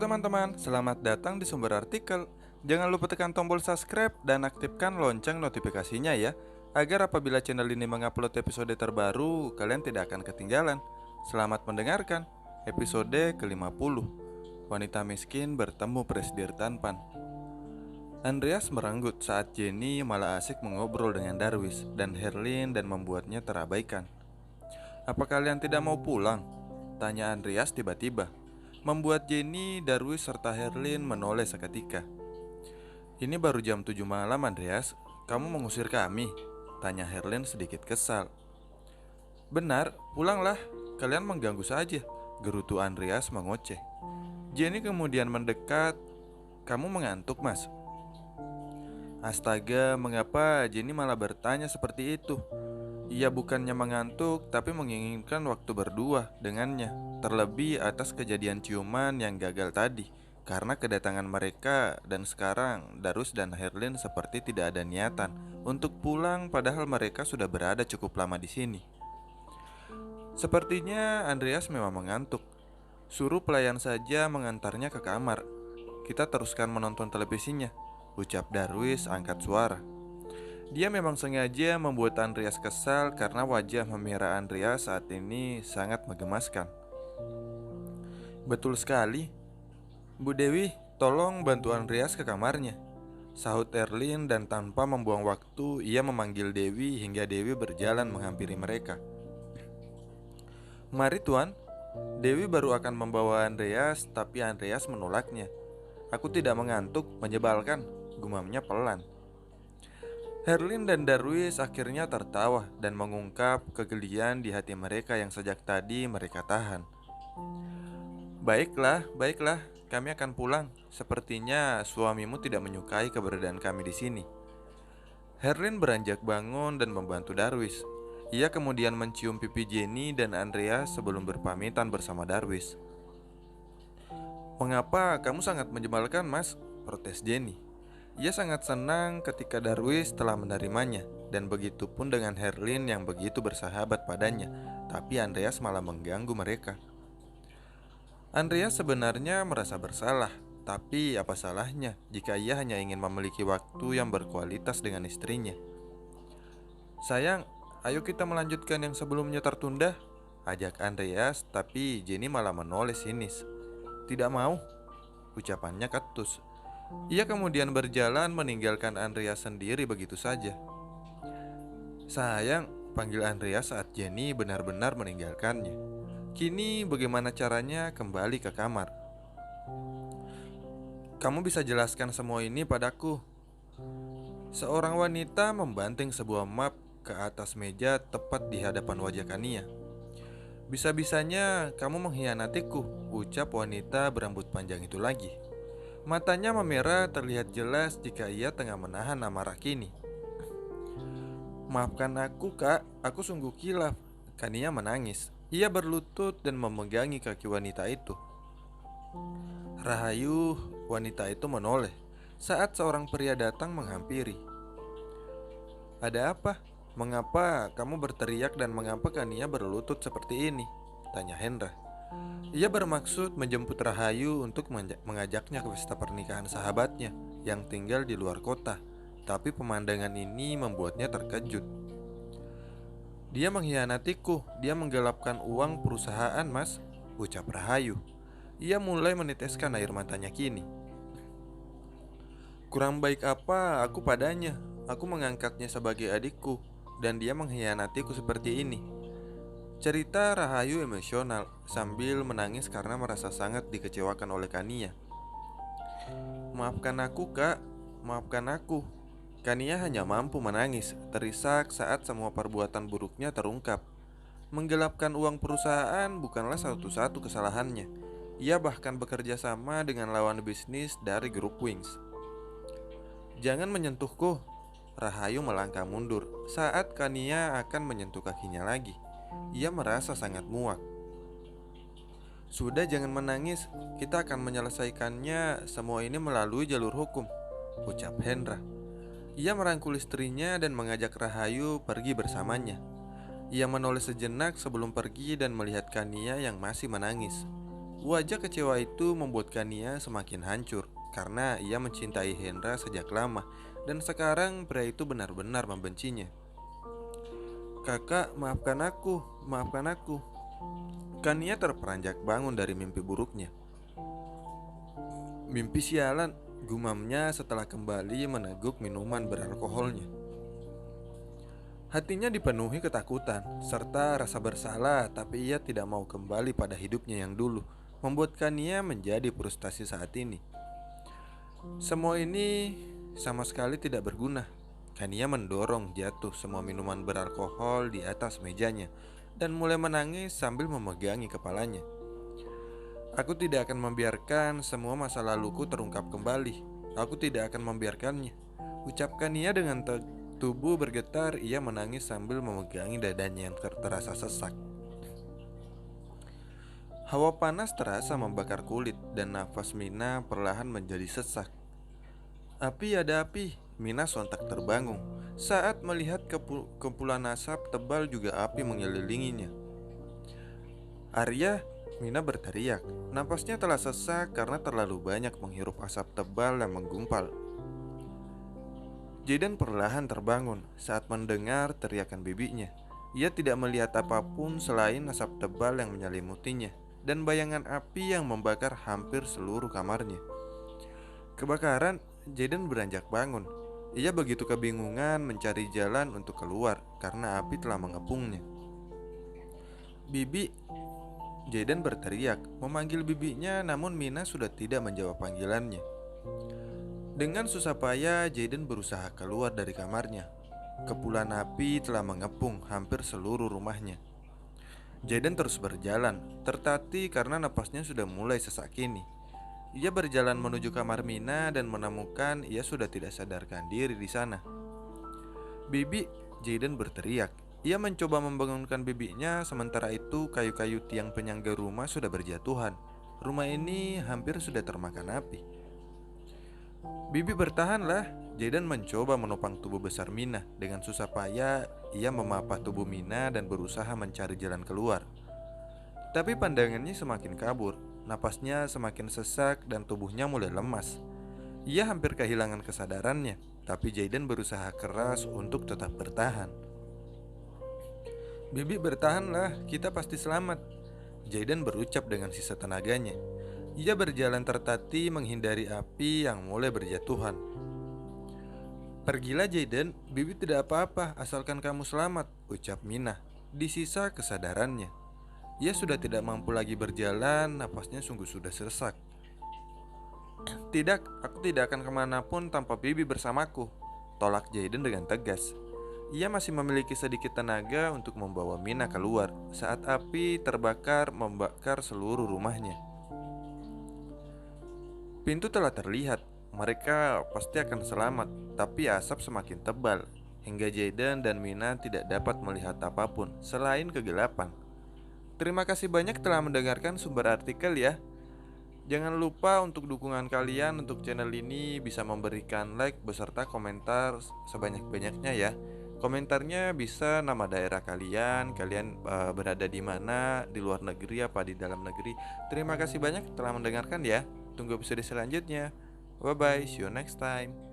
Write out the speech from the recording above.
teman-teman, selamat datang di Sumber Artikel. Jangan lupa tekan tombol subscribe dan aktifkan lonceng notifikasinya ya, agar apabila channel ini mengupload episode terbaru, kalian tidak akan ketinggalan. Selamat mendengarkan episode ke-50. Wanita miskin bertemu Presidir Tanpan. Andreas merenggut saat Jenny malah asik mengobrol dengan Darwis dan Herlin dan membuatnya terabaikan. "Apa kalian tidak mau pulang?" tanya Andreas tiba-tiba, membuat Jenny, Darwis, serta Herlin menoleh seketika. "Ini baru jam 7 malam, Andreas. Kamu mengusir kami?" tanya Herlin sedikit kesal. "Benar, pulanglah. Kalian mengganggu saja," gerutu Andreas mengoceh. Jenny kemudian mendekat. "Kamu mengantuk, Mas?" Astaga, mengapa Jenny malah bertanya seperti itu? Ia bukannya mengantuk, tapi menginginkan waktu berdua dengannya, terlebih atas kejadian ciuman yang gagal tadi, karena kedatangan mereka. Dan sekarang Darus dan Herlin seperti tidak ada niatan untuk pulang, padahal mereka sudah berada cukup lama di sini. Sepertinya Andreas memang mengantuk. Suruh pelayan saja mengantarnya ke kamar. Kita teruskan menonton televisinya, ucap Darwis angkat suara. Dia memang sengaja membuat Andreas kesal karena wajah memerah Andreas saat ini sangat menggemaskan. "Betul sekali. Bu Dewi, tolong bantu Andreas ke kamarnya," sahut Erlin, dan tanpa membuang waktu ia memanggil Dewi hingga Dewi berjalan menghampiri mereka. "Mari Tuan." Dewi baru akan membawa Andreas, tapi Andreas menolaknya. "Aku tidak mengantuk, menyebalkan," gumamnya pelan. Herlin dan Darwis akhirnya tertawa dan mengungkap kegelian di hati mereka yang sejak tadi mereka tahan. Baiklah, kami akan pulang. Sepertinya suamimu tidak menyukai keberadaan kami di sini." Herlin beranjak bangun dan membantu Darwis. Ia kemudian mencium pipi Jenny dan Andreas sebelum berpamitan bersama Darwis. "Mengapa kamu sangat menyebalkan, Mas?" protes Jenny. Ia sangat senang ketika Darwis telah menerimanya, dan begitu pun dengan Herlin yang begitu bersahabat padanya, tapi Andreas malah mengganggu mereka. Andreas sebenarnya merasa bersalah, tapi apa salahnya jika ia hanya ingin memiliki waktu yang berkualitas dengan istrinya. "Sayang, ayo kita melanjutkan yang sebelumnya tertunda," ajak Andreas, tapi Jenny malah menoleh sinis. "Tidak mau," ucapannya ketus. Ia kemudian berjalan meninggalkan Andreas sendiri begitu saja. "Sayang," panggil Andreas saat Jenny benar-benar meninggalkannya. "Kini bagaimana caranya kembali ke kamar?" "Kamu bisa jelaskan semua ini padaku." Seorang wanita membanting sebuah map ke atas meja tepat di hadapan wajah Kania. "Bisa-bisanya kamu mengkhianatiku," ucap wanita berambut panjang itu lagi. Matanya memerah terlihat jelas jika ia tengah menahan amarah kini. "Maafkan aku, Kak, aku sungguh kilaf." Kania menangis. Ia berlutut dan memegangi kaki wanita itu. "Rahayu," wanita itu menoleh saat seorang pria datang menghampiri. "Ada apa? Mengapa kamu berteriak dan mengapa Kania berlutut seperti ini?" tanya Hendra. Ia bermaksud menjemput Rahayu untuk mengajaknya ke pesta pernikahan sahabatnya yang tinggal di luar kota, tapi pemandangan ini membuatnya terkejut. "Dia mengkhianatiku, dia menggelapkan uang perusahaan, Mas," ucap Rahayu. Ia mulai meneteskan air matanya kini. "Kurang baik apa aku padanya? Aku mengangkatnya sebagai adikku, dan dia mengkhianatiku seperti ini," cerita Rahayu emosional sambil menangis karena merasa sangat dikecewakan oleh Kania. "Maafkan aku, Kak, maafkan aku." Kania hanya mampu menangis, terisak saat semua perbuatan buruknya terungkap. Menggelapkan uang perusahaan bukanlah satu-satu kesalahannya. Ia bahkan bekerja sama dengan lawan bisnis dari grup Wings. "Jangan menyentuhku." Rahayu melangkah mundur saat Kania akan menyentuh kakinya lagi. Ia merasa sangat muak. "Sudah, jangan menangis. Kita akan menyelesaikannya semua ini melalui jalur hukum," ucap Hendra. Ia merangkul istrinya dan mengajak Rahayu pergi bersamanya. Ia menoleh sejenak sebelum pergi dan melihat Kania yang masih menangis. Wajah kecewa itu membuat Kania semakin hancur karena ia mencintai Hendra sejak lama dan sekarang pria itu benar-benar membencinya. "Kakak, maafkan aku." Kania terperanjak bangun dari mimpi buruknya. "Mimpi sialan," gumamnya setelah kembali meneguk minuman beralkoholnya. Hatinya dipenuhi ketakutan serta rasa bersalah, tapi ia tidak mau kembali pada hidupnya yang dulu, membuat Kania menjadi frustasi saat ini. Semua ini sama sekali tidak berguna. Kania mendorong jatuh semua minuman beralkohol di atas mejanya dan mulai menangis sambil memegangi kepalanya. "Aku tidak akan membiarkan semua masa laluku terungkap kembali. Aku tidak akan membiarkannya," ucapkan ia dengan tubuh bergetar. Ia menangis sambil memegangi dadanya yang terasa sesak. Hawa panas terasa membakar kulit dan nafas Mina perlahan menjadi sesak. "Api, ada api!" Mina sontak terbangun saat melihat kepulan asap tebal juga api mengelilinginya. "Arya!" Mina berteriak. Napasnya telah sesak karena terlalu banyak menghirup asap tebal yang menggumpal. Jaden perlahan terbangun saat mendengar teriakan bibinya. Ia tidak melihat apapun selain asap tebal yang menyelimutinya dan bayangan api yang membakar hampir seluruh kamarnya. Kebakaran. Jaden beranjak bangun. Ia begitu kebingungan mencari jalan untuk keluar karena api telah mengepungnya. "Bibi!" Jaden berteriak, memanggil bibinya, namun Mina sudah tidak menjawab panggilannya. Dengan susah payah, Jaden berusaha keluar dari kamarnya. Kepulan api telah mengepung hampir seluruh rumahnya. Jaden terus berjalan, tertatih karena napasnya sudah mulai sesak kini. Ia berjalan menuju kamar Mina dan menemukan ia sudah tidak sadarkan diri di sana. "Bibi!" Jaden berteriak. Ia mencoba membangunkan bibinya, sementara itu kayu-kayu tiang penyangga rumah sudah berjatuhan. Rumah ini hampir sudah termakan api. "Bibi, bertahanlah!" Jaden mencoba menopang tubuh besar Mina. Dengan susah payah ia memapah tubuh Mina dan berusaha mencari jalan keluar. Tapi pandangannya semakin kabur, napasnya semakin sesak dan tubuhnya mulai lemas. Ia hampir kehilangan kesadarannya, tapi Jaden berusaha keras untuk tetap bertahan. "Bibi, bertahanlah, kita pasti selamat," Jaden berucap dengan sisa tenaganya. Ia berjalan tertatih menghindari api yang mulai berjatuhan. "Pergilah Jaden, Bibi tidak apa-apa asalkan kamu selamat," ucap Mina di sisa kesadarannya. Ia sudah tidak mampu lagi berjalan, napasnya sungguh sudah sesak. "Tidak, aku tidak akan kemanapun tanpa Bibi bersamaku," tolak Jaden dengan tegas. Ia masih memiliki sedikit tenaga untuk membawa Mina keluar saat api terbakar membakar seluruh rumahnya. Pintu telah terlihat. Mereka pasti akan selamat, tapi asap semakin tebal hingga Jaden dan Mina tidak dapat melihat apapun selain kegelapan. Terima kasih banyak telah mendengarkan sumber artikel ya. Jangan lupa untuk dukungan kalian untuk channel ini bisa memberikan like beserta komentar sebanyak-banyaknya ya. Komentarnya bisa nama daerah kalian berada di mana, di luar negeri apa di dalam negeri. Terima kasih banyak telah mendengarkan ya. Tunggu episode selanjutnya. Bye bye, see you next time.